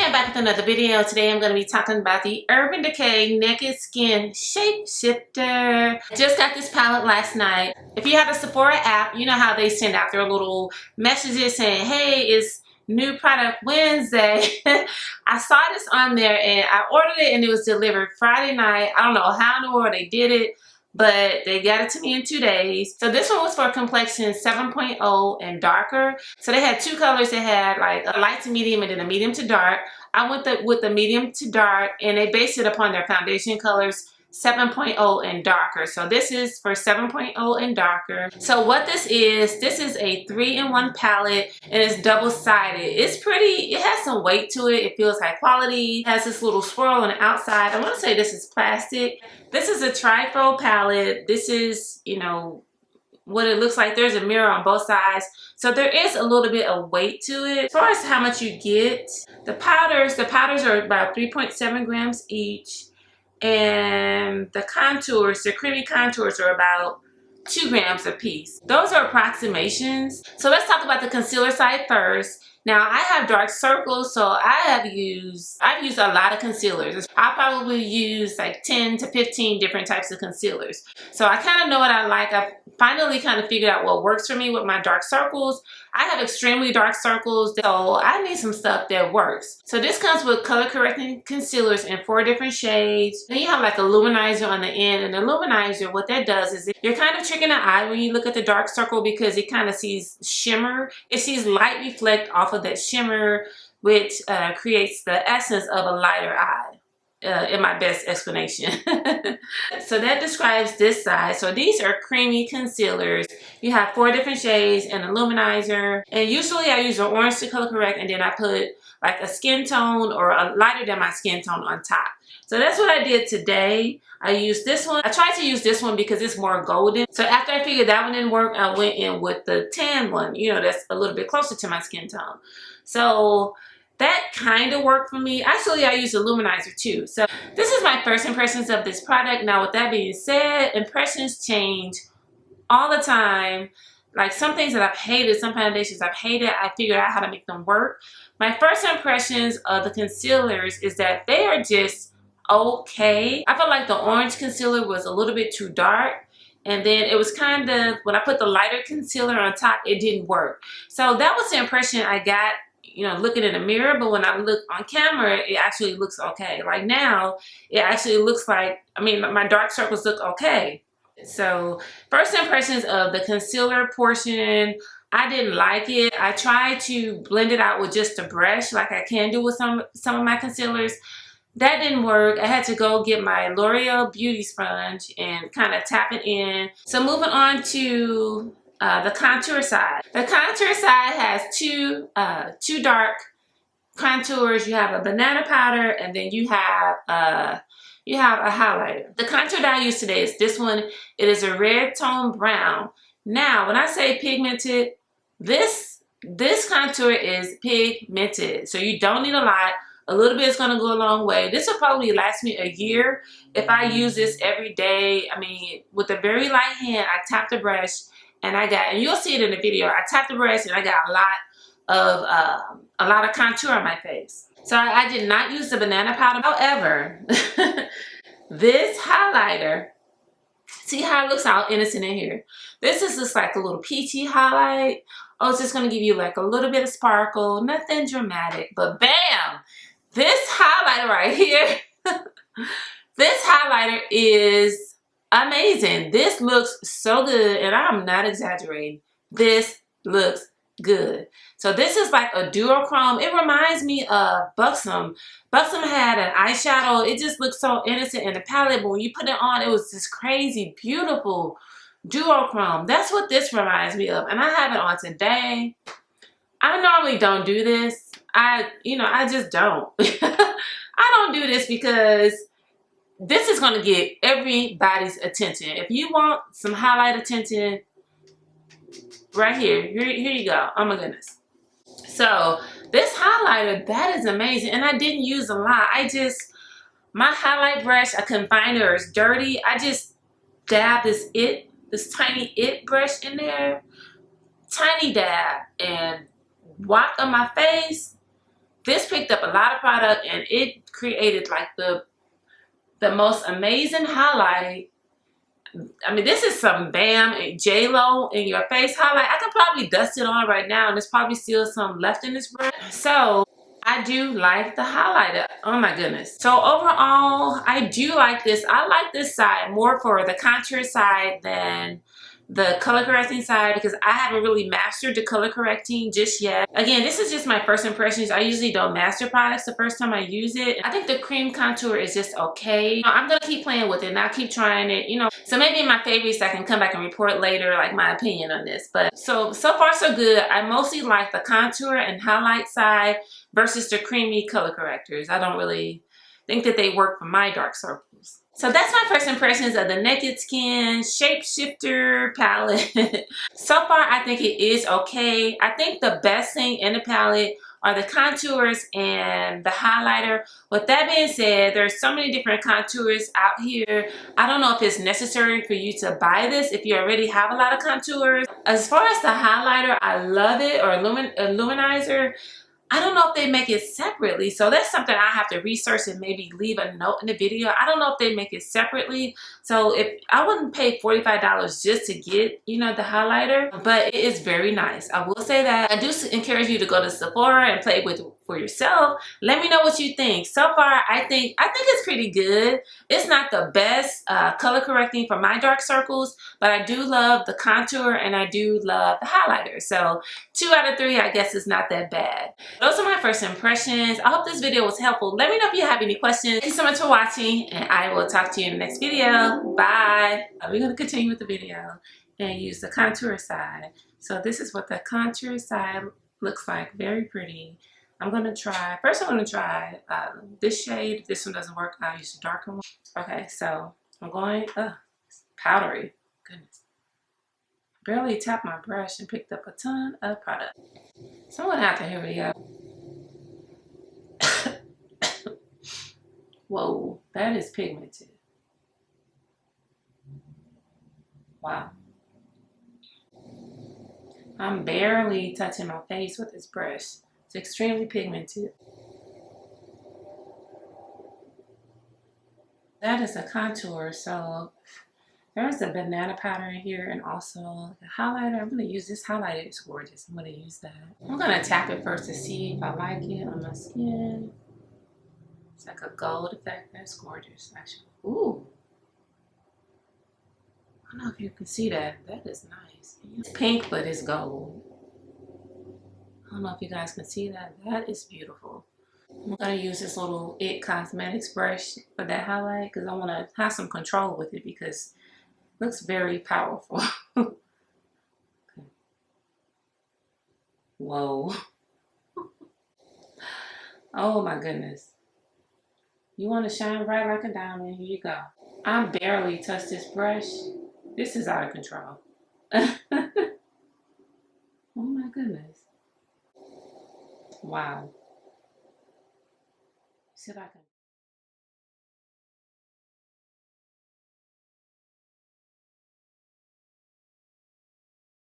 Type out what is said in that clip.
I'm back with another video. Today I'm going to be talking about the Urban Decay Naked Skin Shape Shifter. Just got this palette last night. If you have a Sephora app, you know how they send out their little messages saying, hey, it's new product Wednesday. I saw this on there and I ordered it and it was delivered Friday night. I don't know how in the world they did it, but they got it to me in 2 days. So this one was for complexion 7.0 and darker. So they had two colors. They had like a light to medium and then a medium to dark. I went with the medium to dark and they based it upon their foundation colors 7.0 and darker. So this is for 7.0 and darker. So what this is a 3-in-1 palette and it's double-sided. It's pretty, it has some weight to it. It feels high quality. It has this little swirl on the outside. I want to say this is plastic. This is a trifold palette. This is, you know, what it looks like. There's a mirror on both sides. So there is a little bit of weight to it. As far as how much you get, the powders are about 3.7 grams each. And the contours, the creamy contours, are about 2 grams a piece. Those are approximations. So let's talk about the concealer side first. Now I have dark circles, so I've used a lot of concealers. I'll probably use like 10 to 15 different types of concealers. So I kind of know what I like. I've finally kind of figured out what works for me with my dark circles. I have extremely dark circles, so I need some stuff that works. So this comes with color correcting concealers in 4 different shades. Then you have like a luminizer on the end, and the luminizer, what that does is you're kind of tricking the eye when you look at the dark circle because it kind of sees shimmer. It sees light reflect off of that shimmer, which creates the essence of a lighter eye. In my best explanation. So that describes this side. So these are creamy concealers. You have 4 different shades and a luminizer. And usually I use an orange to color correct, and then I put like a skin tone or a lighter than my skin tone on top. So that's what I did today. I used this one. I tried to use this one because it's more golden. So after I figured that one didn't work, I went in with the tan one, you know, that's a little bit closer to my skin tone. So that kind of worked for me. Actually, I use a luminizer too. So this is my first impressions of this product. Now, with that being said, impressions change all the time. Like some things that I've hated, some foundations I've hated, I figured out how to make them work. My first impressions of the concealers is that they are just okay. I felt like the orange concealer was a little bit too dark. And then it was kind of, when I put the lighter concealer on top, it didn't work. So that was the impression I got, you know, looking in the mirror. But when I look on camera, it actually looks okay. Like now, it actually looks like, I mean, my dark circles look okay. So first impressions of the concealer portion, I didn't like it. I tried to blend it out with just a brush like I can do with some of my concealers. That didn't work. I had to go get my L'Oreal Beauty Sponge and kind of tap it in. So moving on to the contour side. The contour side has two dark contours. You have a banana powder, and then you have a highlighter. The contour that I use today is this one. It is a red tone brown. Now, when I say pigmented, this contour is pigmented. So you don't need a lot. A little bit is going to go a long way. This will probably last me a year if I use this every day. I mean, with a very light hand, I tap the brush and and you'll see it in the video. I tap the brush and I got a lot of contour on my face. So I did not use the banana powder. However, this highlighter, see how it looks all innocent in here. This is just like a little peachy highlight. Oh, it's just going to give you like a little bit of sparkle. Nothing dramatic, but bam! This highlighter right here, this highlighter is amazing. This looks so good, and I'm not exaggerating. This looks good. So this is like a duochrome. It reminds me of Buxom. Buxom had an eyeshadow. It just looked so innocent in the palette, but when you put it on, it was this crazy, beautiful duochrome. That's what this reminds me of, and I have it on today. I normally don't do this. I just don't. I don't do this because this is going to get everybody's attention. If you want some highlight attention, right here you go. Oh my goodness. So this highlighter, that is amazing, and I didn't use a lot. My highlight brush, I couldn't find it, or it's dirty. I just dabbed this tiny it brush in there, tiny dab, and whacked on my face. This picked up a lot of product and it created like the most amazing highlight. I mean, this is some Bam and J-Lo in your face highlight. I could probably dust it on right now and there's probably still some left in this brush. So I do like the highlighter. Oh my goodness. So overall, I do like this. I like this side more for the contour side than the color correcting side because I haven't really mastered the color correcting just yet. Again, this is just my first impressions. I usually don't master products the first time I use it. I think the cream contour is just okay. I'm gonna keep playing with it and I'll keep trying it, you know. So maybe in my favorites I can come back and report later like my opinion on this. But so far so good. I mostly like the contour and highlight side versus the creamy color correctors. I don't really think that they work for my dark circles. So that's my first impressions of the Naked Skin Shapeshifter palette. So far, I think it is okay. I think the best thing in the palette are the contours and the highlighter. With that being said, there's so many different contours out here. I don't know if it's necessary for you to buy this if you already have a lot of contours. As far as the highlighter, I love it, or luminizer. I don't know if they make it separately, so that's something I have to research and maybe leave a note in the video. I don't know if they make it separately, so if I wouldn't pay $45 just to get, you know, the highlighter, but it is very nice. I will say that. I do encourage you to go to Sephora and play with for yourself. Let me know what you think. So far, I think it's pretty good. It's not the best color correcting for my dark circles, but I do love the contour and I do love the highlighter. So 2 out of 3, I guess, is not that bad. Those are my first impressions. I hope this video was helpful. Let me know if you have any questions. Thank you so much for watching, and I will talk to you in the next video. Bye. We're going to continue with the video and use the contour side. So this is what the contour side looks like. Very pretty. I'm going to try, first I'm going to try this shade. If this one doesn't work, I'll use the darker one. Okay, so I'm going, it's powdery. Goodness. Barely tapped my brush and picked up a ton of product. So I'm going to have to hurry up. Whoa, that is pigmented. Wow. I'm barely touching my face with this brush. It's extremely pigmented. That is a contour, so there's a banana powder in here and also the highlighter. I'm going to use this highlighter. It's gorgeous. I'm going to use that. I'm going to tap it first to see if I like it on my skin. It's like a gold effect. That's gorgeous, actually. Ooh. I don't know if you can see that. That is nice. It's pink, but it's gold. I don't know if you guys can see that. That is beautiful. I'm going to use this little It Cosmetics brush for that highlight because I want to have some control with it because it looks very powerful. Okay. Whoa. Oh my goodness. You want to shine bright like a diamond? Here you go. I barely touched this brush. This is out of control. Oh my goodness. Wow. See if I can.